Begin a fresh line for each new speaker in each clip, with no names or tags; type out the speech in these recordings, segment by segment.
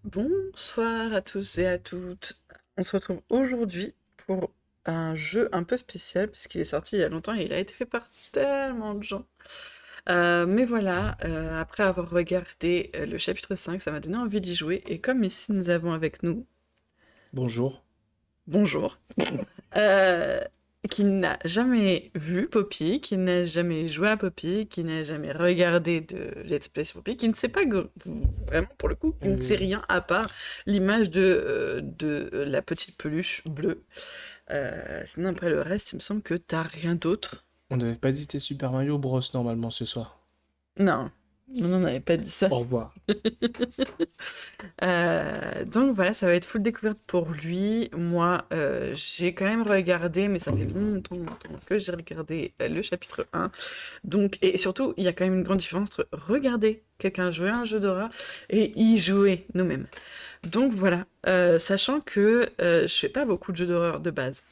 Bonsoir à tous et à toutes. On se retrouve aujourd'hui pour un jeu un peu spécial puisqu'il est sorti il y a longtemps et il a été fait par tellement de gens. Mais voilà, après avoir regardé le chapitre 5, ça m'a donné envie d'y jouer. Et comme ici nous avons avec nous,
Bonjour.
bonjour, euh, qui n'a jamais vu Poppy, qui n'a jamais joué à Poppy, qui n'a jamais regardé de Let's Play sur Poppy, qui ne sait pas vraiment pour le coup, qui ne sait
Euh,
rien à part l'image de la petite peluche bleue. Sinon après le reste, il me semble que t'as rien d'autre.
on n'avait pas dit c'était Super Mario Bros normalement ce soir.
Non, non, on n'avait pas dit ça.
Au revoir.
Donc voilà, ça va être full découverte pour lui. Moi, j'ai quand même regardé, mais ça fait longtemps que j'ai regardé le chapitre 1. Donc, et surtout, il y a quand même une grande différence entre regarder quelqu'un jouer à un jeu d'horreur et y jouer nous-mêmes. Donc voilà, sachant que je fais pas beaucoup de jeux d'horreur de base.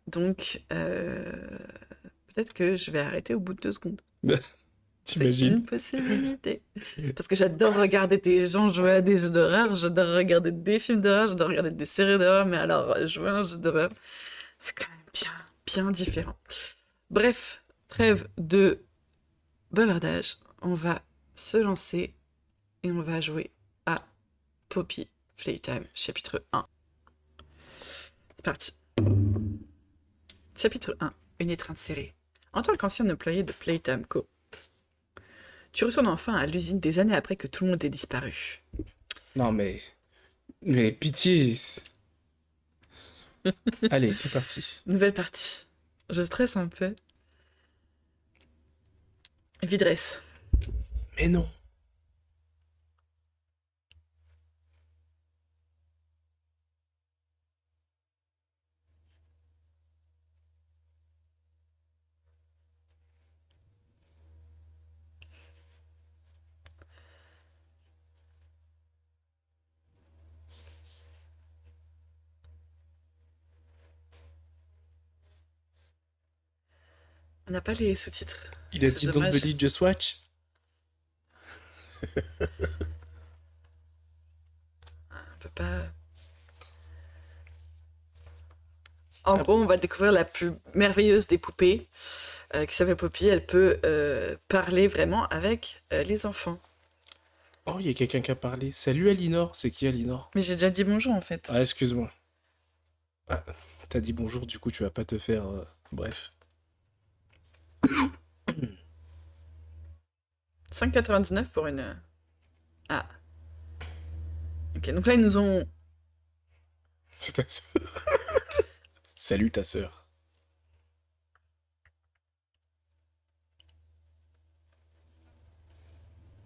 Donc, peut-être que je vais arrêter au bout de 2 secondes. C'est
T'imagines?
une possibilité. Parce que j'adore regarder des gens jouer à des jeux d'horreur, j'adore regarder des films d'horreur, j'adore regarder des séries d'horreur, mais alors jouer à un jeu d'horreur, c'est quand même bien différent. Bref, trêve de bavardage, on va se lancer et on va jouer à Poppy Playtime, chapitre 1. C'est parti. Chapitre 1, une étreinte serrée. En tant qu'ancien employé de Playtime Co., tu retournes enfin à l'usine des années après que tout le monde ait disparu.
Non mais pitié. Allez, c'est parti.
Nouvelle partie. Je stresse un peu. Vidresse.
Mais non.
On n'a pas les sous-titres.
Il a
C'est
dit Don't
dommage.
believe just watch.
On peut pas. En
Ah,
gros, on va découvrir la plus merveilleuse des poupées, qui s'appelle Poppy. Elle peut parler vraiment avec les enfants.
oh, il y a quelqu'un qui a parlé. Salut Alinor. C'est qui Alinor?
Mais j'ai déjà dit bonjour en fait.
Ah, excuse-moi. Ah, t'as dit bonjour, du coup tu vas pas te faire. Bref.
5,99 pour une. Ah. Ok, donc là ils nous ont.
C'est ta sœur. Salut ta sœur.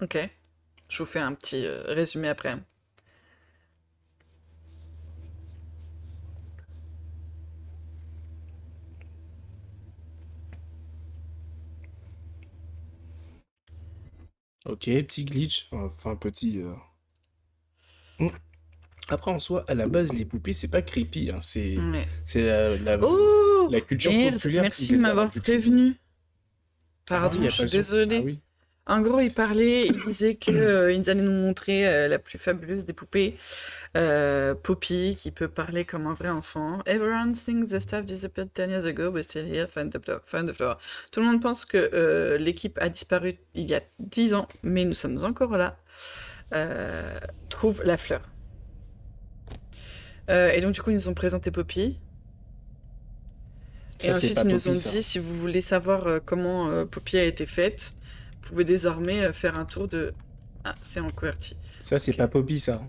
Ok. Je vous fais un petit résumé après.
Ok, petit glitch. Enfin, petit. Hmm. Après, en soi, à la base, les poupées, c'est pas creepy, hein.
Ouais.
C'est
Oh
la culture
merde,
populaire qui
merci de
les a
m'avoir
rendus creepy.
prévenu.
Ah oui,
Pardon,
y a
je
pas
suis
de souci. Ah
désolée.
oui.
En gros, il parlait, il disait que ils allaient nous montrer la plus fabuleuse des poupées, Poppy, qui peut parler comme un vrai enfant. Everyone thinks the staff disappeared 10 years ago, but still here, find the floor, find the floor. Tout le monde pense que l'équipe a disparu il y a 10 ans, mais nous sommes encore là. Trouve la fleur. Et donc, du coup, ils nous ont présenté Poppy. Et
Ça, c'est
ensuite,
pas
ils nous ont
Poppy,
dit,
ça.
si vous voulez savoir comment Poppy a été faite, vous pouvez désormais faire un tour de... Ah, c'est en QWERTY.
Ça, c'est
Ok.
pas Poppy, ça.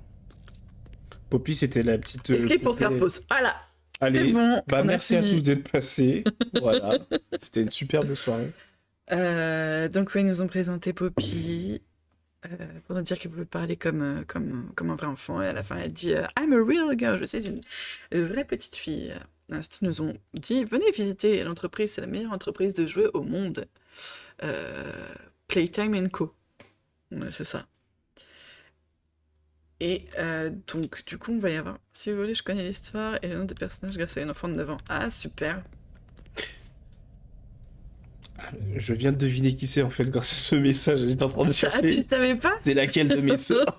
Poppy, c'était la petite
Escape pour faire
poupée.
pause. Voilà, c'est
Allez,
bon,
bah
on a
merci à tous
fini.
d'être passés. Voilà. C'était une superbe soirée.
Donc, ouais, ils nous ont présenté Poppy pour nous dire qu'elle pouvait parler comme un vrai enfant. Et à la fin, elle dit I'm a real girl, je suis une vraie petite fille. Ensuite, ils nous ont dit venez visiter l'entreprise, c'est la meilleure entreprise de jouets au monde. Playtime Co. Ouais, c'est ça. Et donc, du coup, on va y avoir. Si vous voulez, je connais l'histoire et le nom des personnages grâce à une enfant de 9 ans. Ah, super.
Je viens de deviner qui c'est, en fait, grâce à ce message. J'étais en train de
Ah,
chercher.
tu savais pas?
C'est laquelle de mes sœurs?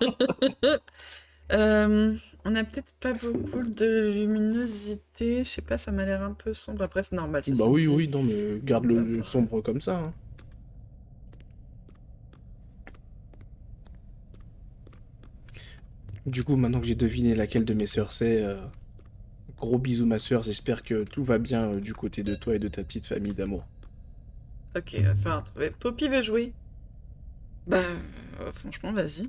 On a peut-être pas beaucoup de luminosité. Je sais pas, ça m'a l'air un peu sombre. Après, c'est normal,
Bah
ceci
oui,
dit.
oui, non, mais garde
On va
le
voir.
sombre comme ça, hein. Du coup, maintenant que j'ai deviné laquelle de mes sœurs c'est, gros bisous ma sœur, j'espère que tout va bien du côté de toi et de ta petite famille d'amour.
Ok, va falloir trouver. Poppy veut jouer. Bah, franchement, vas-y.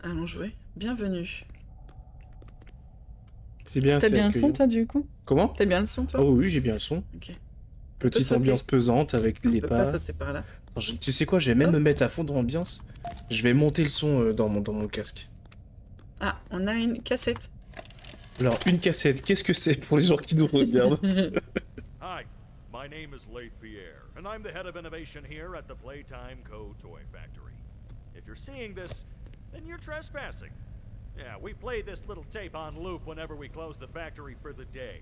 Allons jouer. Bienvenue.
C'est bien,
T'as
c'est
bien le son,
accueillant.
toi, du coup?
Comment?
T'as bien le son, toi?
Oh oui, j'ai bien le son.
Ok. On peut
Petite ambiance
sauter.
pesante avec
On
les
peut pas
pas.
sauter par là.
Alors, tu sais quoi, je vais même
Hop.
me mettre à fond dans l'ambiance. Je vais monter le son dans mon casque.
Ah, on a une cassette.
Alors, une cassette, qu'est-ce que c'est pour les gens qui nous regardent?
Hi, my name is Leith Pierre, and I'm the head of innovation here at the Playtime Co. Toy Factory. If you're seeing this, then you're trespassing. Yeah, we play this little tape on loop whenever we close the factory for the day.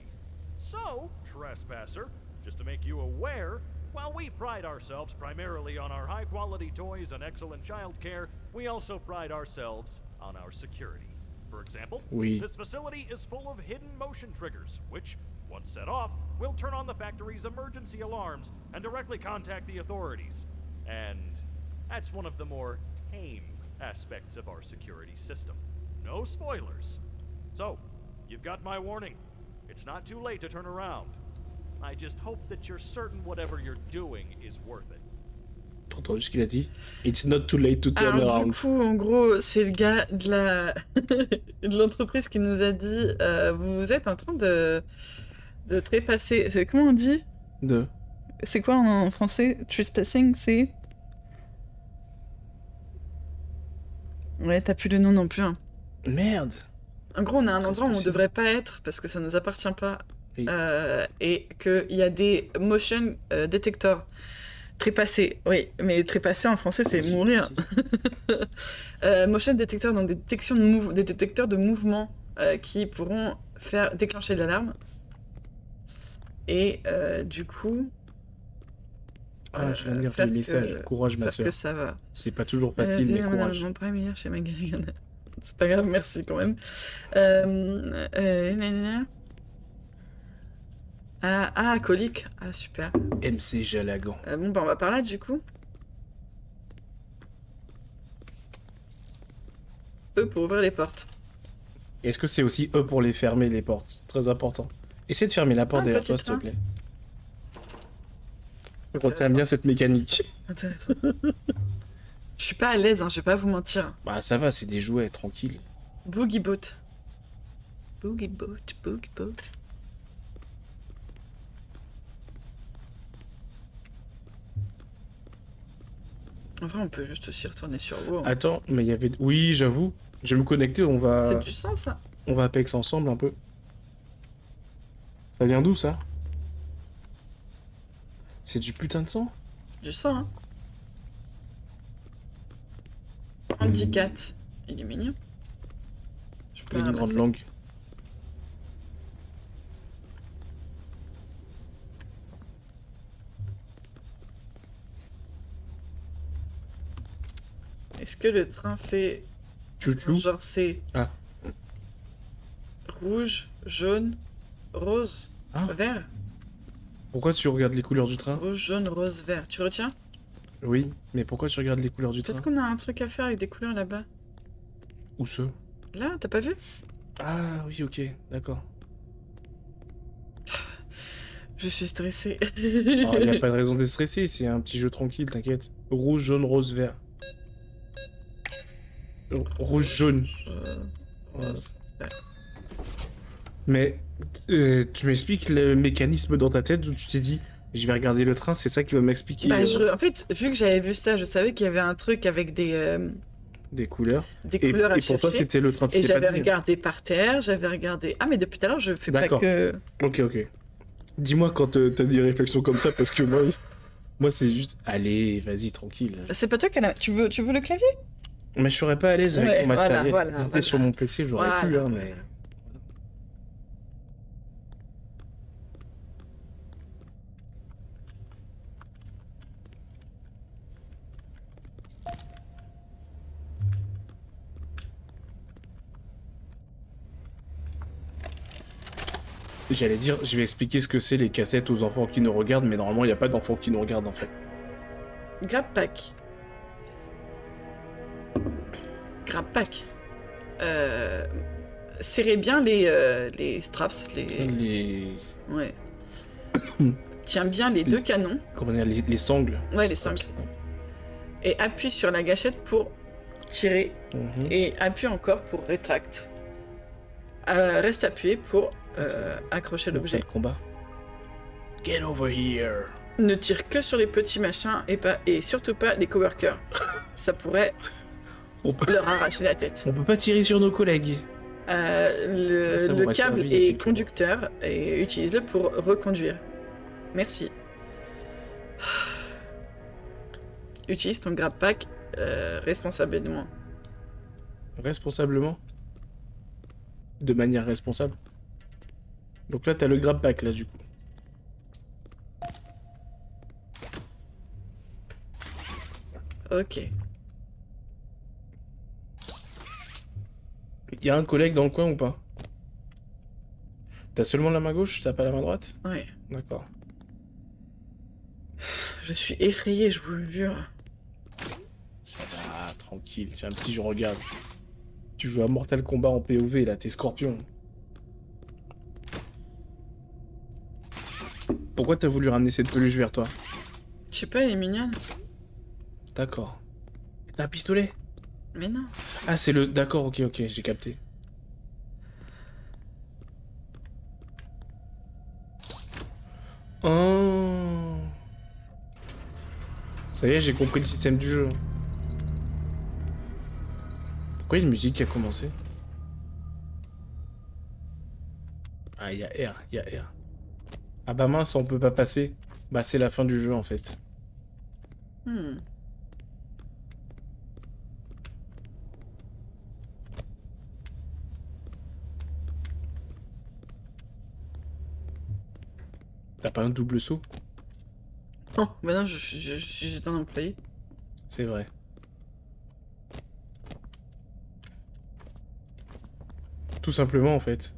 So, trespasser, just to make you aware, while we pride ourselves primarily on our high-quality toys and excellent child care, we also pride ourselves on our security. For example,
Oui.
this facility is full of hidden motion triggers, which, once set off, will turn on the factory's emergency alarms and directly contact the authorities. And that's one of the more tame aspects of our security system. No spoilers. So, you've got my warning. It's not too late to turn around. I just hope that you're certain whatever you're doing is worth it.
T'as entendu ce qu'il a dit? It's not too late to turn
Alors, du
around.
coup, en gros, c'est le gars de la de l'entreprise qui nous a dit vous êtes en train de trépasser. Comment on dit?
De.
C'est quoi en français? Trespassing, c'est. Ouais, t'as plus le nom non plus, hein.
Merde!
En gros, on a un endroit où on
Trespassing.
devrait pas être parce que ça nous appartient pas.
Oui.
Et qu'il y a des motion detectors. Trépasser, oui, mais trépasser en français c'est mourir. Motion detectors, donc des détecteurs de mouvement qui pourront faire déclencher l'alarme. Et du coup.
Ah, je viens de lire
faire
le message.
que-
Courage, ma
faire
sœur.
que ça va.
C'est pas toujours facile, mais courage.
Mon prime hier chez Magali. C'est pas grave, merci quand même. Nanana. Colique. Ah, super.
MC Jalagan.
Bon, bah, on va par là, du coup. Eux pour ouvrir les portes.
Est-ce que c'est aussi eux pour les fermer, les portes? Très important. Essaie de fermer la porte
Ah,
derrière
petit
toi, s'il te
train.
plaît. Je retiens bien cette mécanique.
Intéressant. Je suis pas à l'aise, hein, je vais pas vous mentir.
Bah, ça va, c'est des jouets, tranquille.
Boogie Boat. Boogie Boat, Boogie Boat. En vrai, on peut juste aussi retourner sur WoW, hein.
Attends, mais il y avait. Oui, j'avoue. Je vais me connecter,
C'est du sang, ça.
on va Apex ensemble un peu. Ça vient d'où ça? C'est du putain de sang?
C'est du sang, hein. Handicap. Il est mignon. Je peux
Il a
le
une grande
ramasser.
langue.
Est-ce que le train fait
Chouchou.
genre c'est
Ah.
rouge, jaune, rose,
Ah.
vert?
Pourquoi tu regardes les couleurs du train?
Rouge, jaune, rose, vert. Tu retiens?
Oui, mais pourquoi tu regardes les couleurs du train?
Parce qu'on a un truc à faire avec des couleurs là-bas.
Où ce?
Là, t'as pas vu?
Ah oui, ok, d'accord.
Je suis stressée.
Il n'y a pas de raison d'être stressé, c'est un petit jeu tranquille, t'inquiète. Rouge, jaune, rose, vert. Rouge, jaune.
Rose.
Mais tu m'expliques le mécanisme dans ta tête où tu t'es dit, je vais regarder le train, c'est ça qui va m'expliquer
Bah, en fait, vu que j'avais vu ça, je savais qu'il y avait un truc avec
des couleurs.
des
Et,
couleurs à
et pour toi,
chercher.
c'était le train, tu
Et
t'es
j'avais
pas dit.
regardé par terre, j'avais regardé. Ah, mais depuis tout à l'heure, je fais pas
D'accord.
que.
Ok, ok. Dis-moi quand t'as des réflexions comme ça, parce que moi c'est juste, allez, vas-y, tranquille.
C'est pas toi qui a la. Tu veux le clavier?
Mais je serais pas à l'aise avec
Ouais,
ton
voilà,
matériel.
voilà,
Si j'étais
voilà.
sur mon PC, j'aurais pu,
Voilà,
hein, mais...
voilà.
J'allais dire, je vais expliquer ce que c'est les cassettes aux enfants qui nous regardent, mais normalement, il n'y a pas d'enfants qui nous regardent en fait.
Grab pack. Grab pack. Serrez bien les straps,
Les.
Ouais. Tiens bien les deux canons.
Comment dire, les sangles.
Ouais, les sangles. Et appuie sur la gâchette pour tirer.
Mhm.
Et appuie encore pour rétracte. Reste appuyé pour accrocher l'objet.
Le combat. Get over here.
Ne tire que sur les petits machins et surtout pas les coworkers. Ça pourrait
On peut,
leur arracher la tête.
on peut pas tirer sur nos collègues. Ça
Le
m'aurait
câble
servi il y a
est
quelques
conducteur et utilise-le pour reconduire. Merci. Utilise ton grab pack responsablement.
Responsablement. De manière responsable. Donc là, t'as le grab pack là du coup.
Ok.
Il y a un collègue dans le coin ou pas? T'as seulement la main gauche, t'as pas la main droite?
Ouais.
D'accord.
Je suis effrayée, je vous le jure.
Ça va, tranquille, tiens, un petit je regarde. Tu joues à Mortal Kombat en POV là, t'es Scorpion. Pourquoi t'as voulu ramener cette peluche vers toi?
Je sais pas, elle est mignonne.
D'accord. Et t'as un pistolet?
Mais non.
Ah, c'est le... D'accord, ok, j'ai capté. Oh. Ça y est, j'ai compris le système du jeu. Pourquoi il y a une musique qui a commencé? Ah, il y a R. Ah bah mince, on peut pas passer. Bah c'est la fin du jeu en fait.
Hmm.
T'as pas un double saut?
Oh, bah non, je suis juste un employé.
C'est vrai. Tout simplement en fait.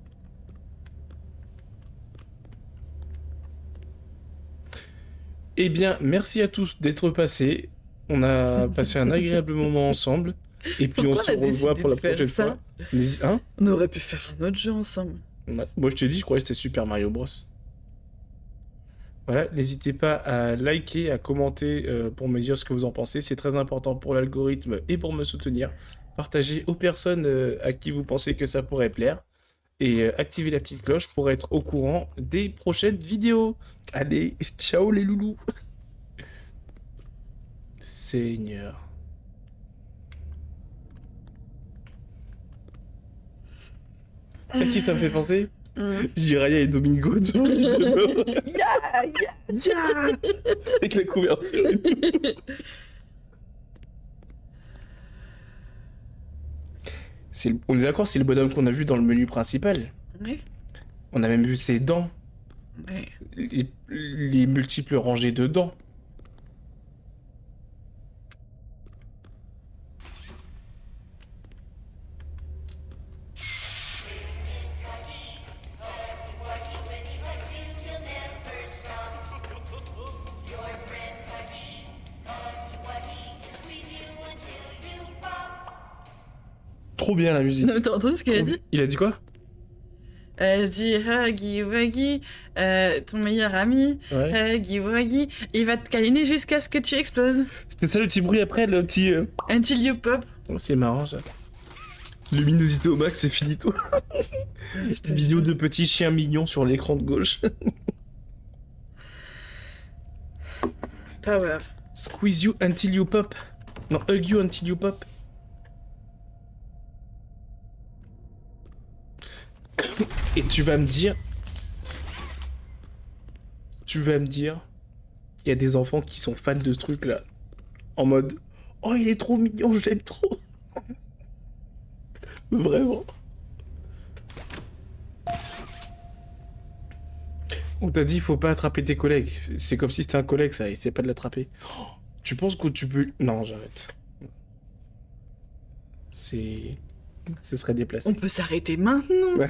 Eh bien, merci à tous d'être passés. On a passé un agréable moment ensemble. Et puis
Pourquoi
on se
on a
revoit
décidé
pour la
de faire
prochaine
ça
fois. Hein?
On aurait pu faire un autre jeu ensemble.
Moi je t'ai dit, je croyais que c'était Super Mario Bros. Voilà, n'hésitez pas à liker, à commenter pour me dire ce que vous en pensez. C'est très important pour l'algorithme et pour me soutenir. Partagez aux personnes à qui vous pensez que ça pourrait plaire. Et activez la petite cloche pour être au courant des prochaines vidéos. Allez, ciao les loulous. Seigneur. C'est à qui ça me fait penser? Jiraya et Domingo devant les jeux d'eau. Ya avec la couverture et tout. On est d'accord, c'est le bonhomme qu'on a vu dans le menu principal.
Ouais.
On a même vu ses dents.
Ouais.
Les multiples rangées de dents. Trop bien la musique.
Non, mais t'as entendu ce qu'il a dit?
Il a dit quoi?
Elle dit Huggy Wuggy, ton meilleur ami,
Ouais.
Huggy Wuggy, il va te câliner jusqu'à ce que tu exploses.
C'était ça le petit bruit après, le petit...
Until you pop.
Oh, c'est marrant ça. Luminosité au max, c'est finito.
Je te
Vidéo
jure.
de petits chiens mignons sur l'écran de gauche.
Power.
Squeeze you until you pop. Non, hug you until you pop. Et tu vas me dire... Tu vas me dire... Il y a des enfants qui sont fans de ce truc-là. En mode... Oh, il est trop mignon, je l'aime trop. Vraiment. On t'a dit, il faut pas attraper tes collègues. C'est comme si c'était un collègue, ça, essaie pas de l'attraper. Oh, tu penses que tu peux... Non, j'arrête. C'est... Ce serait déplacé.
On peut s'arrêter maintenant.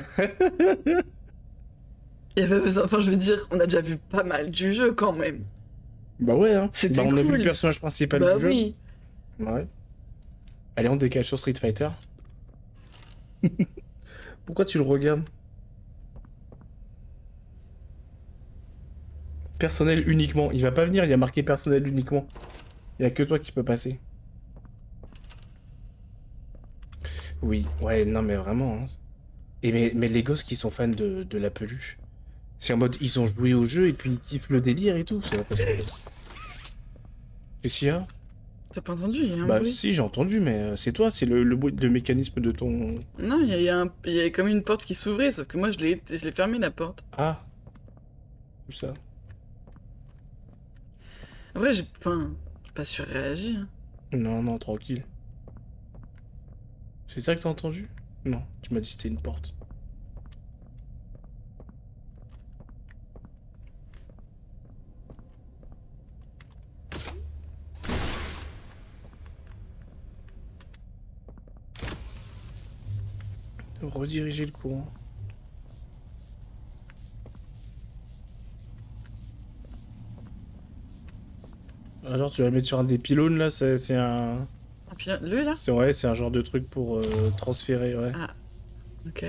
Il y avait besoin... Enfin, je veux dire, on a déjà vu pas mal du jeu quand même.
Bah ouais, hein.
C'était
On a vu
cool.
le personnage principal
Bah
du jeu.
oui.
Ouais. Allez, on décale sur Street Fighter. Pourquoi tu le regardes? Personnel uniquement. Il va pas venir, il y a marqué personnel uniquement. Il y a que toi qui peux passer. Oui, ouais, non mais vraiment, hein. Et mais les gosses qui sont fans de la peluche, c'est en mode ils ont joué au jeu et puis ils kiffent le délire et tout. Ça va pas se faire. Qu'est-ce qu'il y a?
T'as pas entendu, il y a un
Bah
bruit.
si, j'ai entendu, mais c'est toi, c'est le bruit, le mécanisme de ton...
Non, il y a comme une porte qui s'ouvrait, sauf que moi, je l'ai fermée, la porte.
Ah, tout ça.
Après, enfin, j'ai pas surréagi. Hein.
Non, non, tranquille. C'est ça que t'as entendu? Non, tu m'as dit que c'était une porte. Rediriger le courant. Ah, genre, tu vas le mettre sur un des pylônes là, c'est un.
Et puis, lui, là?
C'est ouais, c'est un genre de truc pour transférer, ouais.
Ah, ok.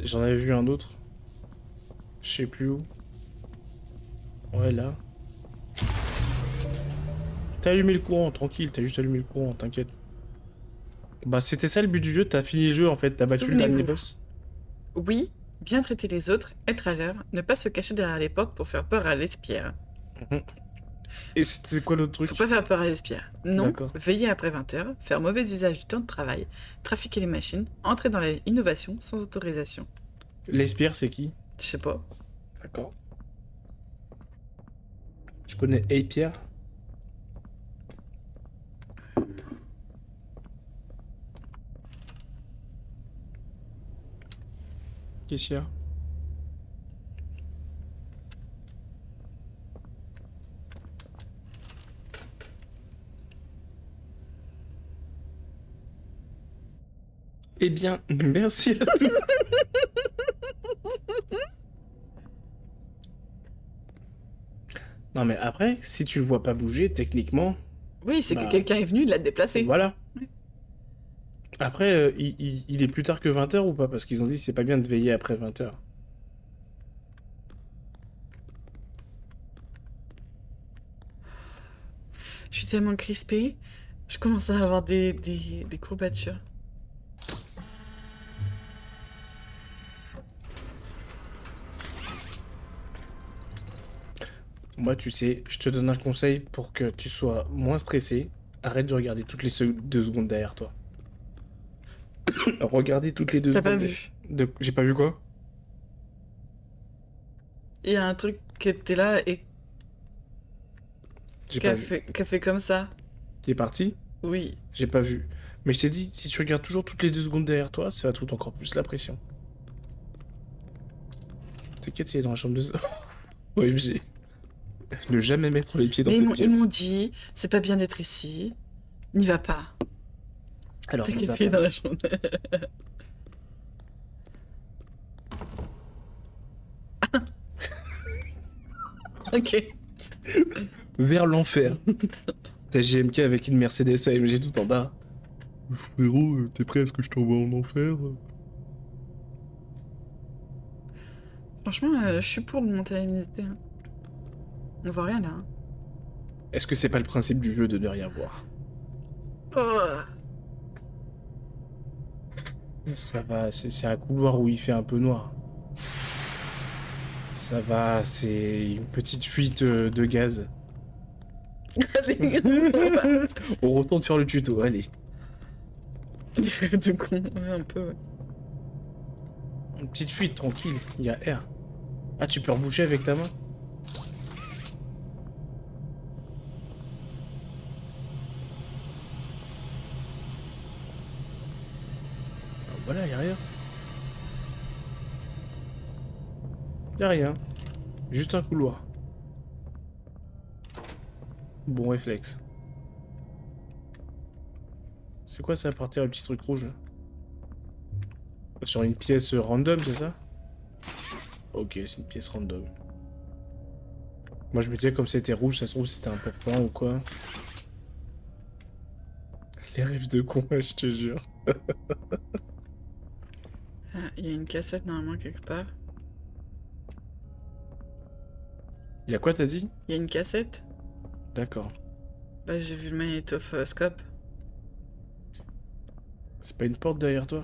J'en avais vu un autre. Je sais plus où. Ouais, là. T'as allumé le courant, tranquille, t'as juste allumé le courant, t'inquiète. Bah, c'était ça le but du jeu, t'as fini le jeu en fait, t'as battu le dernier
Souvenez-vous.
boss.
Oui, bien traiter les autres, être à l'heure, ne pas se cacher derrière les portes pour faire peur à l'espière.
Mhm. Et c'était quoi l'autre truc?
Faut pas faire peur à l'espière. Non,
D'accord.
veiller après 20h, faire mauvais usage du temps de travail, trafiquer les machines, entrer dans l'innovation sans autorisation.
L'espire, c'est qui?
Je sais pas.
D'accord. Je connais Hey Pierre. Qu'est-ce qu'il y a? Eh bien, merci à tous. Non mais après, si tu le vois pas bouger, techniquement,
Oui, c'est
bah,
que quelqu'un est venu, il l'a déplacé.
voilà.
Ouais.
Après, il est plus tard que 20h ou pas? Parce qu'ils ont dit c'est pas bien de veiller après 20h.
Je suis tellement crispée, je commence à avoir des courbatures.
Moi, tu sais, je te donne un conseil pour que tu sois moins stressé. Arrête de regarder toutes les 2 secondes derrière toi. Regarder toutes les 2
T'as pas
secondes.
vu?
J'ai pas vu quoi?
Il y a un truc qui était là et
J'ai
qui
pas
a
vu.
qui a fait comme ça.
Qui est parti?
Oui.
J'ai pas vu. Mais je t'ai dit, si tu regardes toujours toutes les 2 secondes derrière toi, ça va te foutre encore plus la pression. T'inquiète, il est dans la chambre de... OMG. Ne jamais mettre les pieds dans
Mais
cette
ils
pièce.
m'ont dit, c'est pas bien d'être ici. N'y va pas.
Alors,
T'inquiète,
va
il est
pas.
dans la chambre. Ok.
Vers l'enfer. T'as GMK avec une Mercedes AMG tout en bas.
Frérot, t'es prêt à ce que je t'envoie en enfer?
Franchement, je suis pour monter à l'immunité. Hein. On voit rien là. Hein.
Est-ce que c'est pas le principe du jeu de ne rien voir?
Oh.
Ça va, c'est un couloir où il fait un peu noir. Ça va, c'est une petite fuite de gaz.
Allez, on va.
On retourne faire le tuto, allez.
Des rêves de con, ouais, un peu. Ouais.
Une petite fuite, tranquille, il y a R. Ah, tu peux reboucher avec ta main? Ah, voilà, y a rien. Y a rien. Juste un couloir. Bon réflexe. C'est quoi ça par terre, le petit truc rouge là? Sur une pièce random, c'est ça? Ok, c'est une pièce random. Moi je me disais comme c'était rouge, ça se trouve c'était important ou quoi. Les rêves de con, je te jure.
Ah, il y a une cassette normalement quelque part.
Y a quoi t'as dit?
Il y a une cassette?
D'accord.
Bah j'ai vu le magnétoscope.
C'est pas une porte derrière toi?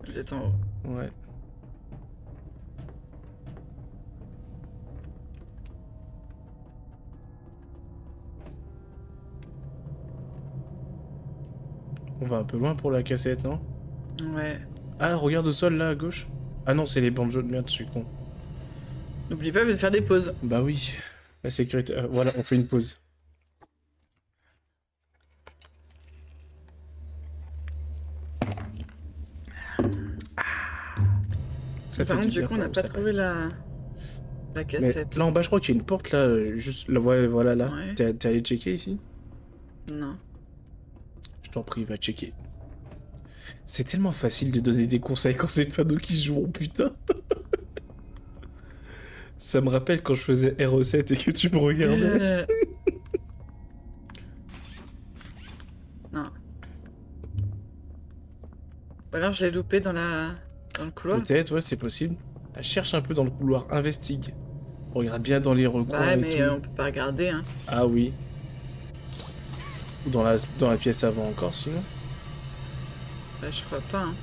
Peut-être en haut.
Ouais. On va un peu loin pour la cassette, non?
Ouais.
Ah, regarde au sol là à gauche. Ah non, c'est les bandes jaunes, merde, je suis con.
N'oublie pas de faire des pauses.
Bah oui, la sécurité. Voilà, on fait une pause. Ça fait
Par
du
contre, du
bien
coup, on n'a
quand
pas
ça
trouvé
passe.
la
Mais
cassette.
là en bas, je crois qu'il y a une porte là, juste là, ouais, voilà là.
Ouais.
T'es allé checker ici?
Non.
Je t'en prie, va checker. C'est tellement facile de donner des conseils quand c'est pas nous qui jouons, putain. Ça me rappelle quand je faisais RE7 et que tu me regardais.
Non. Ou alors je l'ai loupé dans le couloir.
Peut-être, ouais, c'est possible. Cherche un peu dans le couloir, investigue. Regarde bien dans les recoins
Ouais,
et
mais
tout.
on peut pas regarder, hein.
Ah oui. Ou dans la pièce avant encore, sinon.
Bah, je crois pas, hein.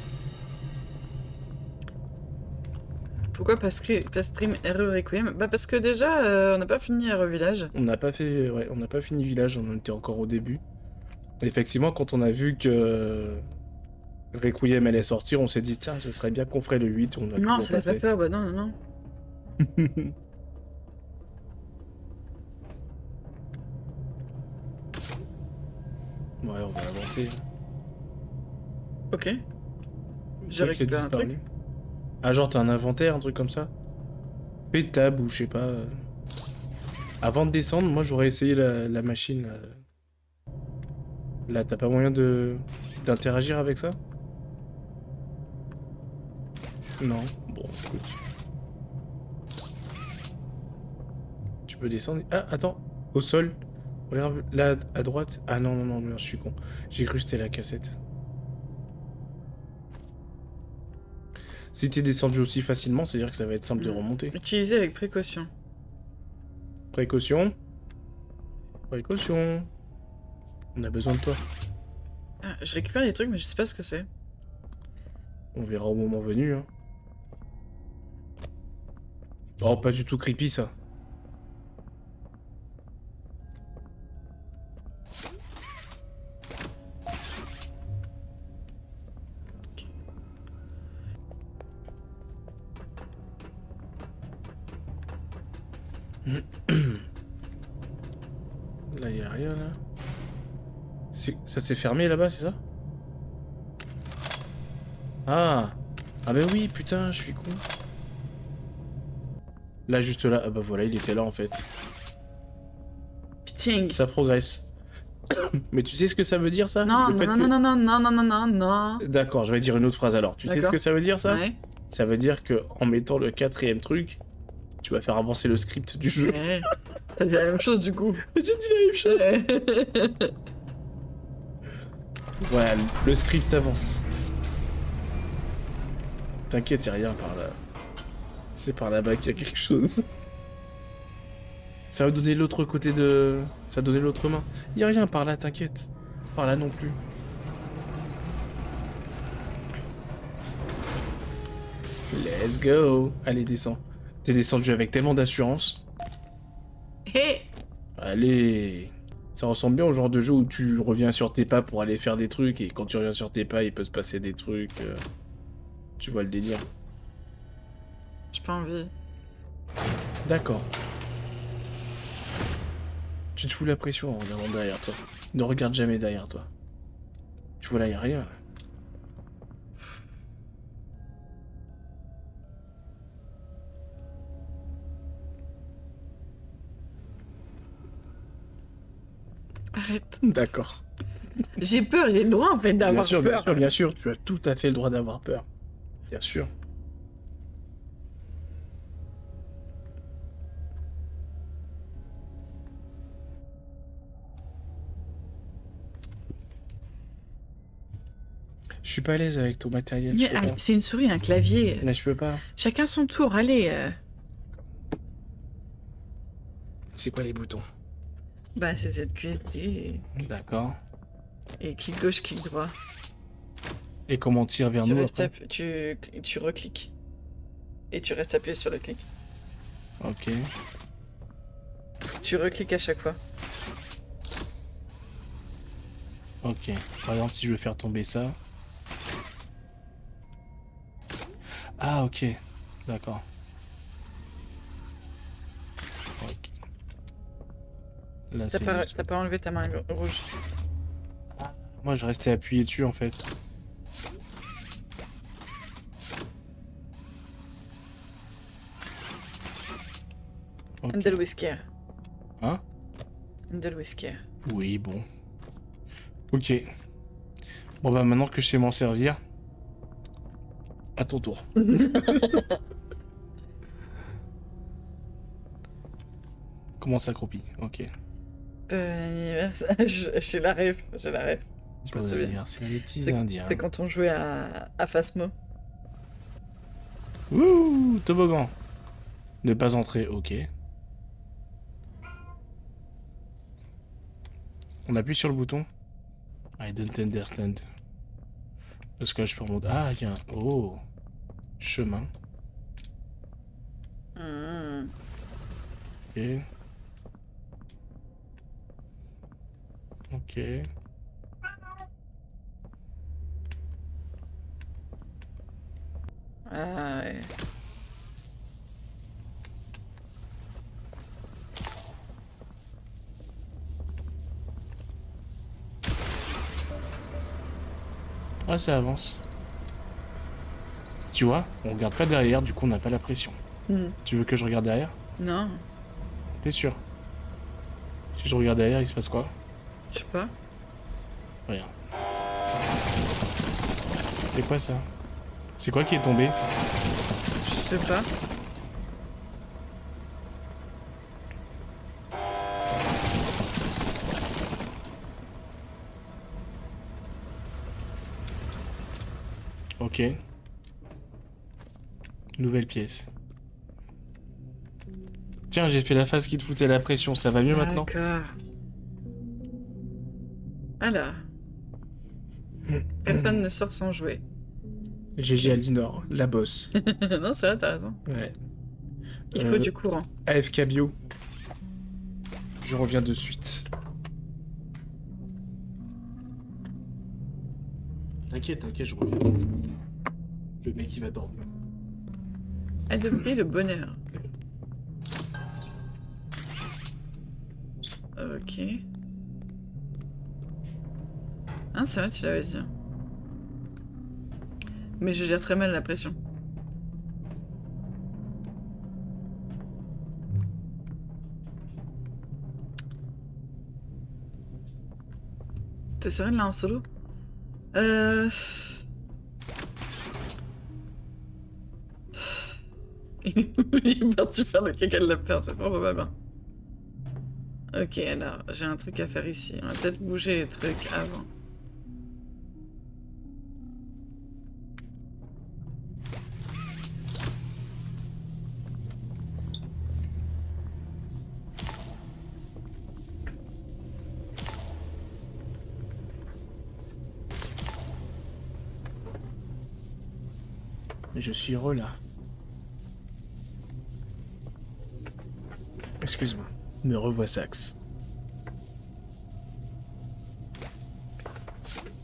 Pourquoi pas stream RE Requiem? Bah parce que déjà, on n'a pas fini RE Village.
On n'a pas fait, ouais, on n'a pas fini Village, on en était encore au début. Et effectivement, quand on a vu que Requiem allait sortir, on s'est dit, tiens, ce serait bien qu'on ferait le 8, on a
Non,
toujours
ça
pas
fait pas
fait.
peur, bah non, non, non.
Ouais, on va avancer.
Ok.
C'est
J'ai
vrai qu'il a
récupéré un truc.
disparu. Ah, genre, t'as un inventaire, un truc comme ça? Fais tab ou je sais pas. Avant de descendre, moi j'aurais essayé la machine. Là, t'as pas moyen d'interagir avec ça? Non. Bon, écoute. Tu peux descendre. Ah, attends. Au sol. Regarde là à droite. Ah non, non, non, merde, je suis con. J'ai cru que c'était la cassette. Si t'es descendu aussi facilement, c'est-à-dire que ça va être simple de remonter.
Utilisé avec précaution.
Précaution. Précaution. On a besoin de toi.
Ah, je récupère des trucs, mais je sais pas ce que c'est.
On verra au moment venu. Hein. Oh, pas du tout creepy ça. Là, y a rien là. Ça s'est fermé là-bas, c'est ça? Ah! Ah bah oui, putain, je suis con. Là, juste là. Ah bah voilà, il était là en fait.
Putain.
Ça progresse. Mais tu sais ce que ça veut dire ça?
Non,
Le fait
non,
que-
non, non, non, non, non, non, non.
D'accord, je vais dire une autre phrase alors. Tu sais ce
D'accord.
que ça veut dire ça?
Ouais.
Ça veut dire que en mettant le quatrième truc, tu vas faire avancer le script du jeu.
Ouais. T'as dit la même chose du coup.
J'ai dit la même chose.
Ouais.
Voilà, le script avance. T'inquiète, y'a rien par là. C'est par là-bas qu'il y a quelque chose. Ça va donner l'autre côté de... Ça va donner l'autre main. Y'a rien par là, t'inquiète. Par là non plus. Let's go. Allez, descends. T'es descendu avec tellement d'assurance.
Hé.
Allez. Ça ressemble bien au genre de jeu où tu reviens sur tes pas pour aller faire des trucs et quand tu reviens sur tes pas, il peut se passer des trucs. Tu vois le délire.
J'ai pas envie.
D'accord. Tu te fous la pression en regardant derrière toi. Ne regarde jamais derrière toi. Tu vois là, y a rien.
Arrête.
D'accord.
J'ai peur, j'ai le droit en fait
Bien
d'avoir
sûr,
peur.
bien sûr, tu as tout à fait le droit d'avoir peur. Bien sûr. Je suis pas à l'aise avec ton matériel, je
Mais,
peux pas.
c'est une souris, un clavier.
Mais je peux pas.
Chacun son tour, allez.
C'est quoi les boutons?
Bah, c'est ZQSD
D'accord.
et clic gauche, clic droit.
Et comment on tire vers
Tu
nous
restes
après?
tu recliques. Et tu restes appuyé sur le clic.
Ok.
Tu recliques à chaque fois.
Ok. Par exemple, si je veux faire tomber ça. Ah, ok. D'accord. Ok. Là,
T'as
c'est...
pas enlevé ta main rouge.
Moi, je restais appuyé dessus, en fait. Ok.
Handle whisker.
Hein?
Handle whisker.
Oui, bon. Ok. Bon, bah, maintenant que je sais m'en servir... À ton tour. Comment s'accroupit? Ok.
Bon anniversaire. J'ai la ref. J'ai la ref. Je me
Bon
souviens.
anniversaire, les petits
C'est
indiens.
c'est quand on jouait à Phasmo.
Ouh, toboggan. Ne pas entrer, ok. On appuie sur le bouton. I don't understand. Parce que là, je peux remonter. Ah, il y a un... Oh. Chemin.
Hmm.
Ok. Ok.
Ah ouais.
Ah, ça avance. Tu vois, on regarde pas derrière, du coup on n'a pas la pression.
Hmm.
Tu veux que je regarde derrière?
Non,
T'es sûr? Si je regarde derrière, il se passe quoi?
je sais pas.
Rien. C'est quoi ça? C'est quoi qui est tombé?
Je sais pas.
Ok. Nouvelle pièce. Tiens, j'ai fait la phase qui te foutait la pression, ça va mieux maintenant?
D'accord. Alors. Personne ne sort sans jouer.
GG Alinor, la bosse.
Non, c'est vrai, t'as raison.
Ouais.
Il faut du courant.
AFK bio. Je reviens de suite. T'inquiète, je reviens. Le mec il va dormir.
Adopter le bonheur. Ok. Ah, c'est vrai, tu l'avais dit. Mais je gère très mal la pression. T'es sereine là en solo? Il est parti faire le caca de la peur, c'est pas bien. Ok, alors, j'ai un truc à faire ici. On va peut-être bouger les trucs avant.
Je suis heureux là. Excuse-moi. Me revois Sax.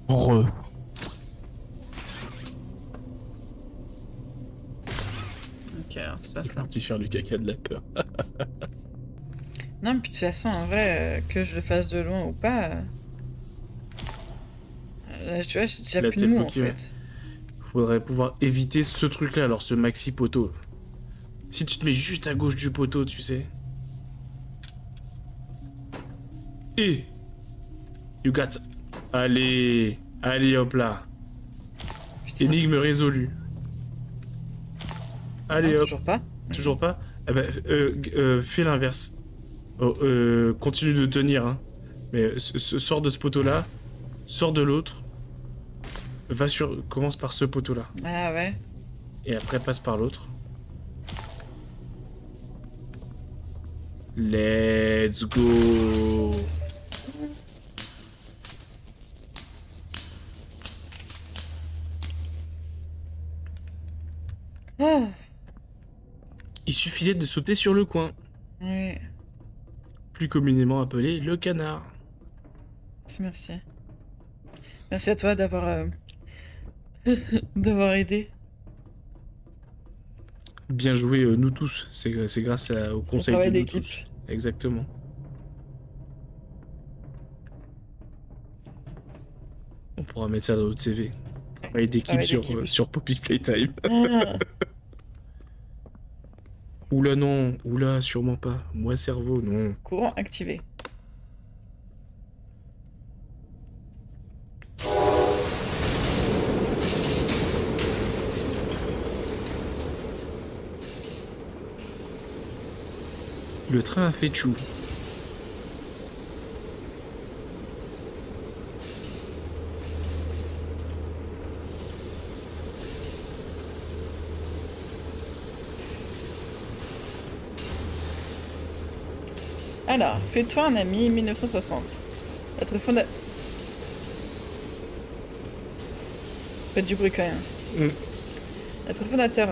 Re.
Ok, alors c'est pas
C'est
ça.
parti faire le caca de la peur.
Non, mais puis de toute façon, en vrai, que je le fasse de loin ou pas... Là, tu vois, j'ai déjà
La
plus de
tête
mots, en
bloquée, ouais.
fait.
Faudrait pouvoir éviter ce truc-là, alors ce maxi poteau. Si tu te mets juste à gauche du poteau, tu sais. Et... You got... Allez, allez, hop là.
Putain.
Énigme résolue. Allez,
Non,
hop.
toujours pas.
Toujours pas? Eh ben, fais l'inverse. Oh, continue de tenir, hein. Mais sors de ce poteau-là, sors de l'autre, commence par ce poteau-là.
Ah ouais.
Et après, passe par l'autre. Let's go!
Ah,
Il suffisait de sauter sur le coin,
ouais.
plus communément appelé le canard.
Merci. Merci à toi d'avoir d'avoir aidé.
Bien joué, nous tous. C'est grâce au
Ton
conseil de
travail
nous
d'équipe.
tous. Exactement. On pourra mettre ça dans notre CV. Travail d'équipe
Travail
sur,
d'équipe.
sur Poppy Playtime.
Ah.
Oula non, oula, sûrement pas. Moi cerveau, non.
Courant activé.
Le train a fait tchou.
Alors, fais-toi un ami 1960. Notre fondateur. Faites du bruit quand même.
Mm.
Notre fondateur,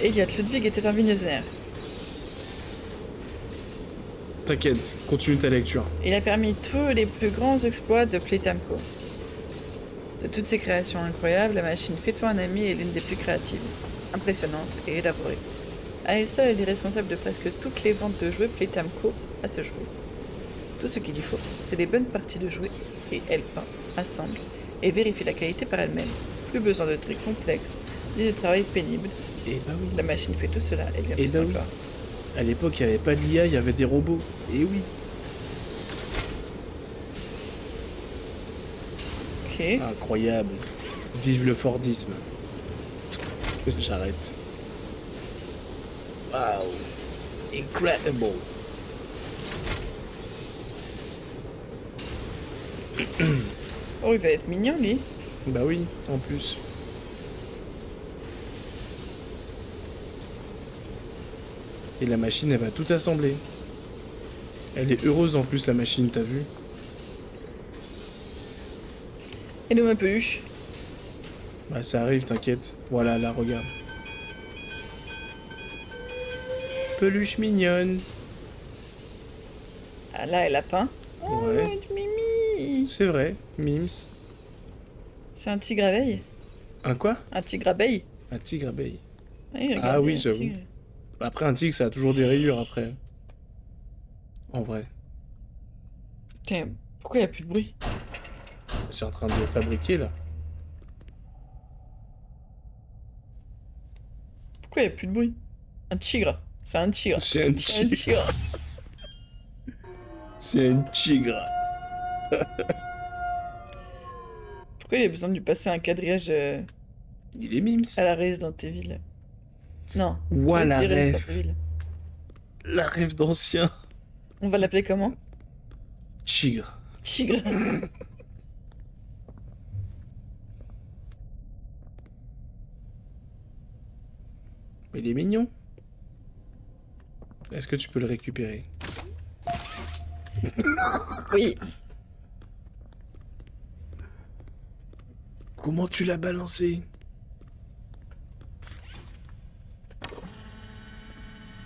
Elliot Ludwig, était un visionnaire.
T'inquiète, continue ta lecture.
Il a permis tous les plus grands exploits de Playtime Co. De toutes ses créations incroyables, la machine Fais-toi un ami est l'une des plus créatives, impressionnantes et élaborées. À elle seule, elle est responsable de presque toutes les ventes de jouets Playtime Co. à ce jour. Tout ce qu'il lui faut, c'est des bonnes parties de jouets, et elle peint, assemble et vérifie la qualité par elle-même. Plus besoin de trucs complexes, ni de travail pénible.
Eh bah oui.
La machine fait tout cela, et bien
Eh
plus
ben oui.
encore.
À l'époque, il n'y avait pas d'IA, il y avait des robots. Eh oui.
Ok.
Incroyable. Vive le Fordisme. J'arrête. Wow. Incredible.
Oh, il va être mignon, lui.
Bah oui, en plus. Et la machine, elle va tout assembler. Elle est heureuse en plus, la machine, t'as vu?
Hello, ma peluche.
Bah ça arrive, t'inquiète. Voilà, là, regarde. Peluche mignonne.
Ah, là, elle a peint. Oh,
Ouais.
Mimi.
C'est vrai, Mims.
C'est un tigre abeille.
Un quoi?
Un tigre abeille.
Un tigre abeille.
Oui,
Ah
regardez,
oui,
un
j'avoue.
tigre.
Après, un tigre, ça a toujours des rayures, après. En vrai.
Tiens, pourquoi il n'y a plus de bruit?
C'est en train de fabriquer, là.
Pourquoi il n'y a plus de bruit? Un tigre. C'est un tigre.
C'est un
C'est un
tigre.
tigre.
C'est un tigre.
Pourquoi il a besoin de lui passer un quadrillage
Il est Mims.
à la Resident Evil? Non.
Ouah, la
Oui,
rêve.
Resident Evil.
La rêve d'ancien.
On va l'appeler comment?
Tigre.
Tigre.
Il est mignon. Est-ce que tu peux le récupérer?
Oui.
Comment tu l'as balancé?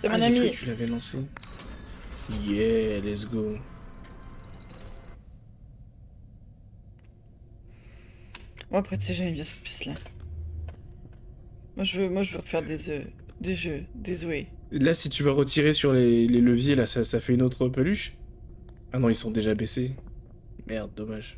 C'est mon
j'ai cru
ami.
que tu l'avais lancé. Yeah, let's go.
Moi, après, tu sais, j'aime bien cette piste-là. Moi, je veux refaire des jeux, des jouets.
Là, si tu vas retirer sur les leviers, là, ça fait une autre peluche? Ah non, ils sont déjà baissés. Merde, dommage.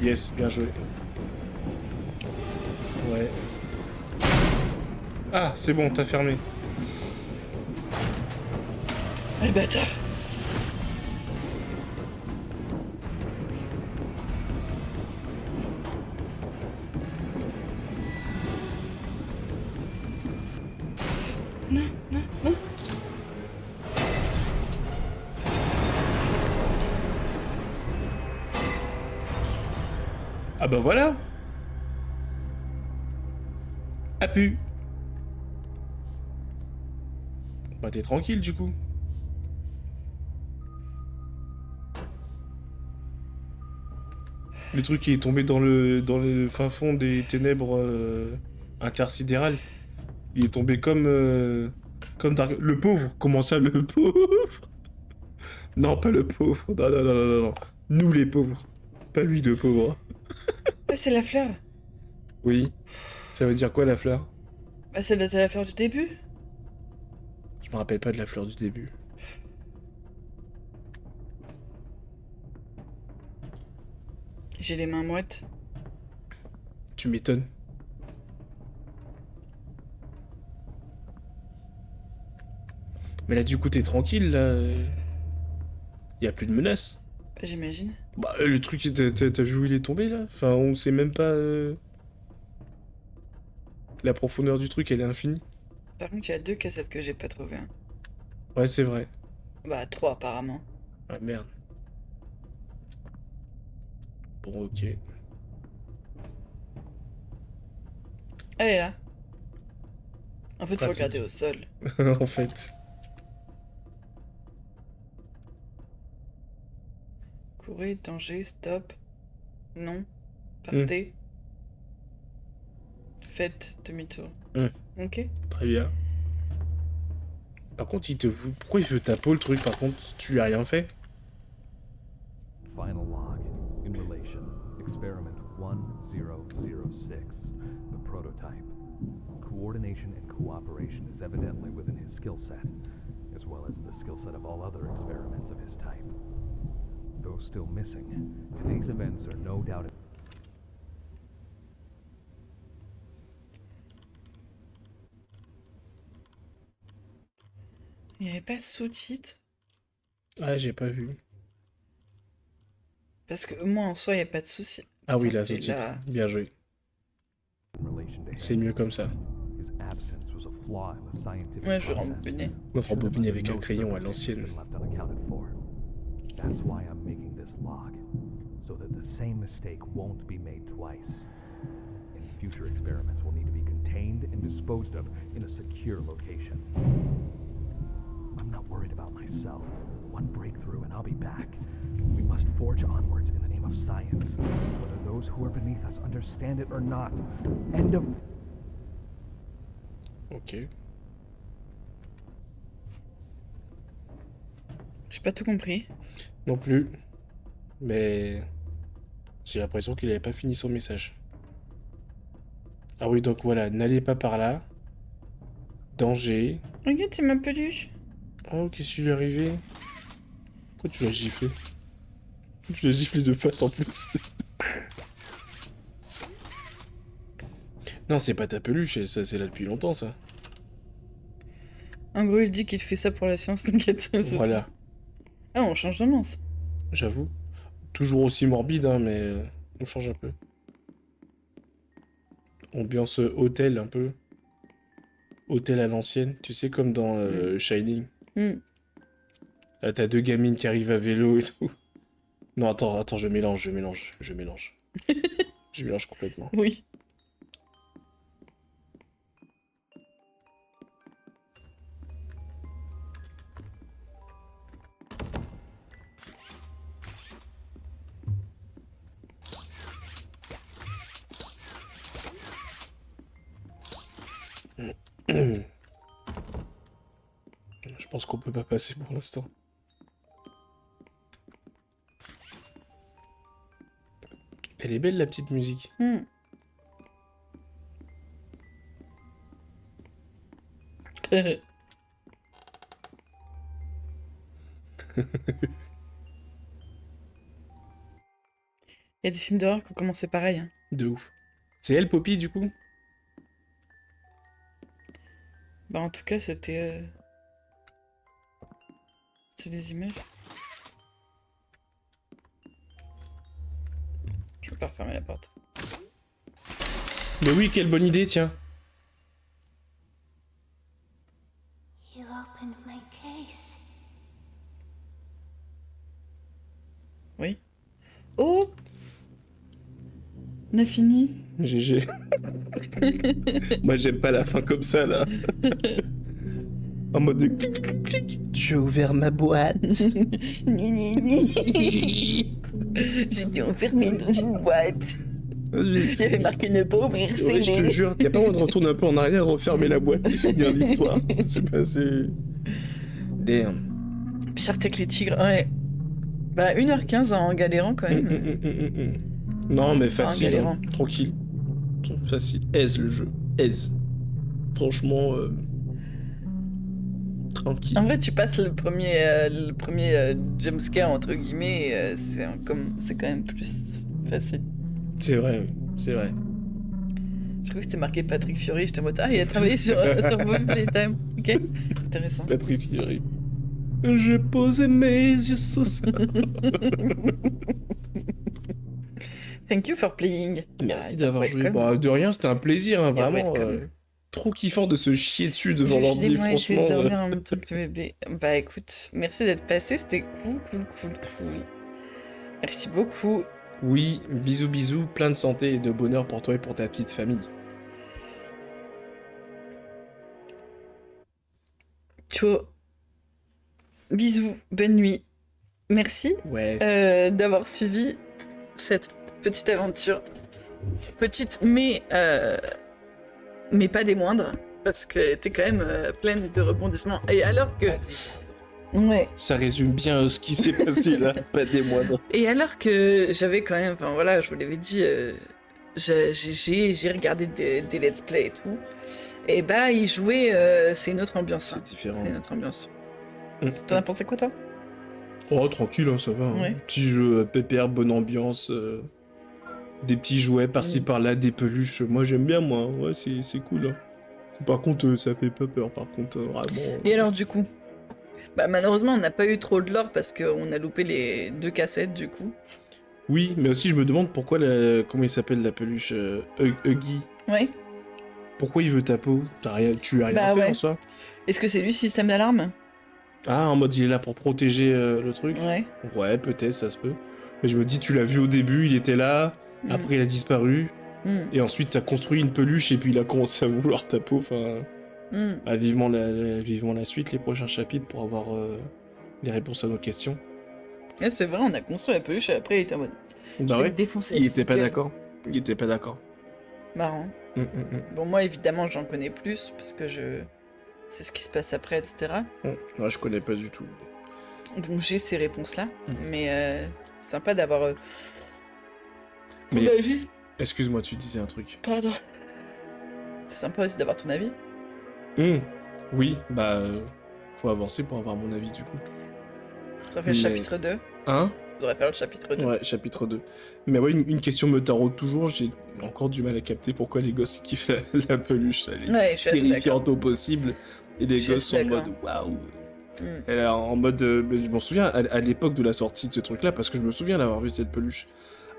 Yes, bien joué. Ouais. Ah, c'est bon, t'as fermé.
Ah, le bâtard. Non, non, non.
Ah bah voilà. A pu. Bah t'es tranquille du coup. Le truc qui est tombé dans le fin fond des ténèbres intersidérales. Il est tombé comme le pauvre. Comment ça, le pauvre? Non, pas le pauvre. Non, non, non, non, non, non. Nous les pauvres. Pas lui le pauvre.
Ah, c'est la fleur.
Oui. Ça veut dire quoi la fleur?
Bah, c'est la fleur du début.
Je me rappelle pas de la fleur du début.
J'ai les mains moites.
Tu m'étonnes. Mais là, du coup, t'es tranquille, là. Y a plus de menaces.
Bah, j'imagine.
Bah, le truc, t'as vu où il est tombé, là? Enfin, on sait même pas... La profondeur du truc, elle est infinie.
Par contre, il y a 2 cassettes que j'ai pas trouvées, hein.
Ouais, c'est vrai.
Bah, 3 apparemment.
Ah, merde. Bon, ok.
Elle est là. En fait, faut
Pratique.
regarder au sol.
En fait.
Courez, danger, stop. Non. Partez. Faites demi-tour. Ok.
Très bien. Par contre, pourquoi il veut ta peau, le truc? Par contre, tu lui as rien fait?
Final log. In relation. Experiment 1006. The prototype. Coordination and cooperation is evidently within his skill set, as well as the skill set of all other experiments of his type. Though still missing, today's events are no doubt...
Il n'y avait pas sous-titres.
Ah, j'ai pas vu.
Parce que moi, en soi, il n'y a pas de souci.
Ah oui,
Putain,
là,
c'était
sous-titre.
là.
Bien joué.
in relation to him.
C'est mieux comme ça.
His absence was a flaw in the scientific
Ouais, je
process.
rembobinais.
On rembobine avec un crayon à
No
l'ancienne.
circumstance has been left unaccounted for. That's why I'm making this log, so that the same mistake won't be made twice. And future experiments will need to be contained and disposed of in a secure location. I'm not worried about myself. One breakthrough and I'll be back. We must forge onwards in the name of science, whether those who are beneath us understand it or not. End of...
Ok.
J'ai pas tout compris.
Non plus. Mais... J'ai l'impression qu'il avait pas fini son message. Ah oui, donc voilà, n'allez pas par là. Danger.
Regarde, c'est ma peluche.
Oh, qu'est-ce qui lui est arrivé? Pourquoi tu l'as giflé? Tu l'as giflé de face en plus. Non, c'est pas ta peluche, ça c'est là depuis longtemps ça.
En gros, il dit qu'il fait ça pour la science, t'inquiète. c'est
Voilà,
ça. Ah, on change d'ambiance.
j'avoue. Toujours aussi morbide, hein, mais on change un peu. Ambiance hôtel un peu. Hôtel à l'ancienne, tu sais, comme dans Shining.
Hmm.
Là, t'as 2 gamines qui arrivent à vélo et tout. Non, attends, je mélange. Je mélange complètement.
Oui.
Je pense qu'on peut pas passer pour l'instant. Elle est belle la petite musique.
Hmm. Il y a des films d'horreur qui ont commencé pareil. Hein.
De ouf. C'est elle, Poppy, du coup?
Bah, en tout cas, c'était. C'était des images. Je peux pas refermer la porte.
Mais oui, quelle bonne idée, tiens.
You opened my case.
Oui. Oh! On a fini.
GG. Moi, j'aime pas la fin comme ça, là. En mode de clic, clic, clic. Tu as ouvert ma boîte.
J'étais enfermée dans une boîte. Il y avait marqué ne pas ouvrir
Ouais, je te jure, y a pas moyen de retourner un peu en arrière, refermer la boîte et finir l'histoire. C'est passé. Damn.
Pire que les tigres. Ouais. Bah, 1h15 en galérant quand même.
Non, mais
Enfin,
facile.
galérant.
Hein. Tranquille. Facile. Aise le jeu. Aise. Franchement. Tranquille.
En vrai, tu passes le premier jumpscare entre guillemets, c'est quand même plus facile.
C'est vrai, oui. C'est vrai.
Je crois que c'était marqué Patrick Fiori, j'étais en mode il a travaillé sur Movie Playtime. Ok, intéressant.
Patrick Fiori. J'ai posé mes yeux sur ça.
Thank you for playing.
Merci d'avoir
Ouais,
joué.
comme-
Bah, de rien, c'était un plaisir, hein,
Yeah,
vraiment.
welcome.
Trop kiffant de se chier dessus devant l'ordi,
Excusez-moi, essayer de
franchement.
dormir en même temps que le bébé. Bah écoute, merci d'être passé, c'était cool. Merci beaucoup.
Oui, bisous, bisous, plein de santé et de bonheur pour toi et pour ta petite famille.
Ciao. Bisous, bonne nuit. Merci
Ouais.
d'avoir suivi cette petite aventure. Petite, mais pas des moindres, parce qu'elle était quand même pleine de rebondissements. Et alors que... Ouais.
Ça résume bien ce qui s'est passé là, pas des moindres.
Et alors que j'avais quand même... Enfin voilà, je vous l'avais dit, j'ai regardé des let's play et tout. Et bah, y jouer, c'est une autre ambiance. hein.
C'est différent.
C'est une autre ambiance.
Mm.
T'en as pensé quoi, toi?
Oh, tranquille, hein, ça va. Hein.
Ouais.
Petit jeu pépère, bonne ambiance. Des petits jouets par-ci par-là, des peluches. Moi, j'aime bien, moi. Ouais, c'est cool. Hein. Par contre, ça fait pas peur, par contre, vraiment.
Et alors, du coup? Bah, malheureusement, on n'a pas eu trop de lore parce qu'on a loupé les 2 cassettes, du coup.
Oui, mais aussi, je me demande pourquoi comment il s'appelle la peluche Huggy.
Ouais.
Pourquoi il veut ta peau? Tu as rien
Bah
fait
ouais.
en soi?
Est-ce que c'est lui, système d'alarme?
Ah, en mode il est là pour protéger le truc?
Ouais.
Ouais, peut-être, ça se peut. Mais je me dis, tu l'as vu au début, il était là,
Mm.
après il a disparu,
Mm.
et ensuite t'as construit une peluche et puis il a commencé à vouloir ta peau. Enfin,
Mm.
vivement la suite, les prochains chapitres pour avoir les réponses à nos questions.
Ouais, c'est vrai, on a construit la peluche et après il était en mode.
Bah
je vais
ouais,
te défoncer.
il était pas
Gueule.
d'accord. Il était pas d'accord.
Marrant. Bon, moi, évidemment, j'en connais plus parce que je. C'est ce qui se passe après, etc.
Ouais, je connais pas du tout.
Donc j'ai ces réponses-là.
Mm.
Mais sympa d'avoir.
Mais-
Ton avis.
Excuse-moi, tu disais un truc.
Pardon. C'est sympa aussi d'avoir ton avis.
Oui, bah, faut avancer pour avoir mon avis du coup.
Tu as fait le
Mais-
chapitre 2.
Hein?
Faudrait faire le chapitre 2.
Ouais, chapitre 2. Mais ouais, une question me taraude toujours, j'ai encore du mal à capter pourquoi les gosses kiffent la peluche. Elle est
Ouais, je suis assez d'accord.
terrifiante au possible. Et les
Je suis
gosses sont en
assez
mode
d'accord.
waouh.
Mm.
Elle est en mode. Mais je m'en souviens à l'époque de la sortie de ce truc-là, parce que je me souviens d'avoir vu cette peluche.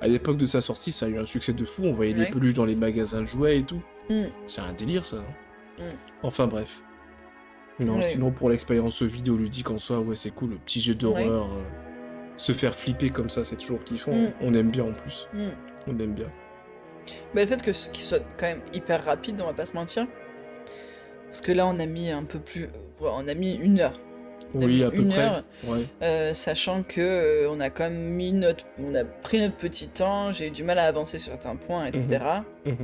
À l'époque de sa sortie, ça a eu un succès de fou. On voyait
Ouais.
les peluches dans les magasins de jouets et tout.
Mm.
C'est un délire ça. Hein.
Mm.
Enfin bref. Non,
Ouais.
sinon pour l'expérience vidéoludique en soi, ouais, c'est cool. Le petit jeu d'horreur. Se faire flipper comme ça, c'est toujours kiffant.
Mm.
On aime bien en plus.
Mm.
On aime bien.
Bah, le fait que qu'il soit quand même hyper rapide, on va pas se mentir. Parce que là, on a mis un peu plus. On a mis 1 heure. On a
Oui,
mis
à peu
1
près.
heure.
Ouais.
Sachant que on a quand même mis on a pris notre petit temps, j'ai eu du mal à avancer sur certains points, etc.
Mhm.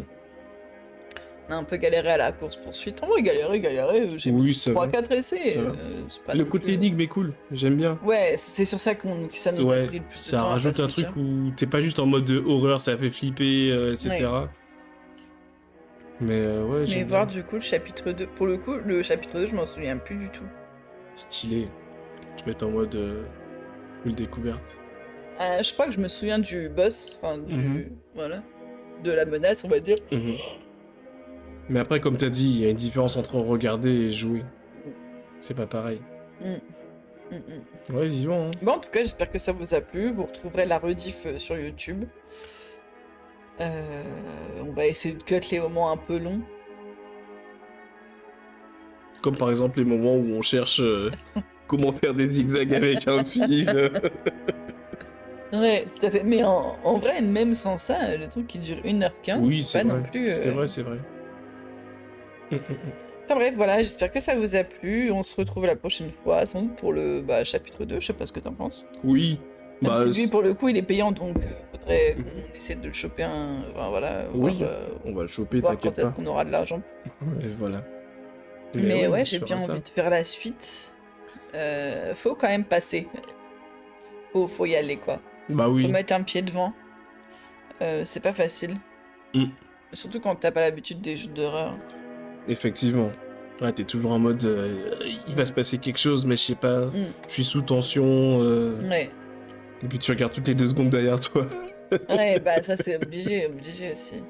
On a un peu galéré à la course poursuite. On va galérer. J'ai
Oui,
mis
ça va.
3-4 essais.
Ça va.
C'est pas
Le
non
côté
plus-
énigme est cool. J'aime bien.
Ouais, c'est sur ça que ça nous a
Ouais,
pris le plus de
ça
temps. à
rajoute
pas
un
se
truc
mentir.
où t'es pas juste en mode de horreur, ça fait flipper, etc. Mais ouais,
Mais
j'aime
voir
bien.
du coup le chapitre 2. Pour le coup, le chapitre 2, je m'en souviens plus du tout.
Stylé. Tu vas être en mode full découverte.
Je crois que je me souviens du boss, enfin
Mhm.
voilà, de la menace, on va dire.
Mhm. Mais après, comme t'as dit, il y a une différence entre regarder et jouer. C'est pas pareil.
Mm. Mm, mm.
Ouais, vivant, hein.
Bon, en tout cas, j'espère que ça vous a plu. Vous retrouverez la rediff sur YouTube. On va essayer de cut les moments un peu longs.
Comme par exemple les moments où on cherche comment faire des zigzags avec un fil.
Ouais, tout à fait. Mais en vrai, même sans ça, le truc qui dure 1h15,
Oui, c'est
pas
vrai.
non plus.
C'est vrai, c'est vrai.
Enfin bref, voilà, j'espère que ça vous a plu. On se retrouve la prochaine fois, sans doute pour le chapitre 2. Je sais pas ce que t'en penses.
Oui.
Même
Bah,
si lui, pour le coup, il est payant, donc faudrait qu'on essaie de le choper un. Enfin voilà.
oui,
Voir,
on va le choper,
voir
t'inquiète
quand est-ce
pas.
qu'on aura de l'argent.
Et voilà.
Mais
on
ouais, j'ai
fera
bien
ça.
envie de faire la suite. Faut quand même passer. Faut y aller, quoi.
Bah
Faut
oui.
mettre un pied devant. C'est pas facile.
Mm.
Surtout quand t'as pas l'habitude des jeux d'horreur.
Effectivement. Ouais, t'es toujours en mode il va se passer quelque chose, mais je sais pas.
Mm.
Je suis sous tension.
Ouais.
Et puis tu regardes toutes les 2 secondes derrière toi.
Ouais, bah ça c'est obligé aussi.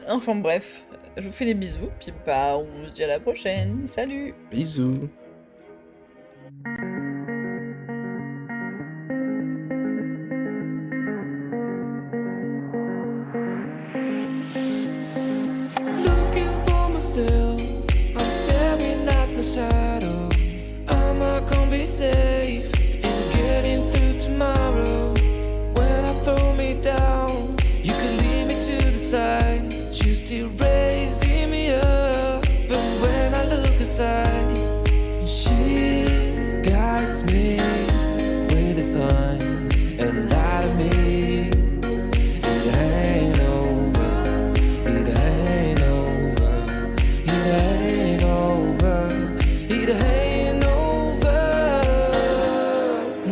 Enfin bref, je vous fais des bisous, puis bah on se dit à la prochaine. Salut!
Bisous.
Looking for myself, I'm staring at my shadow. I'm not gonna be safe in getting through tomorrow. When I throw me down, you can lead me to the side. You still raising me up, but when I look aside.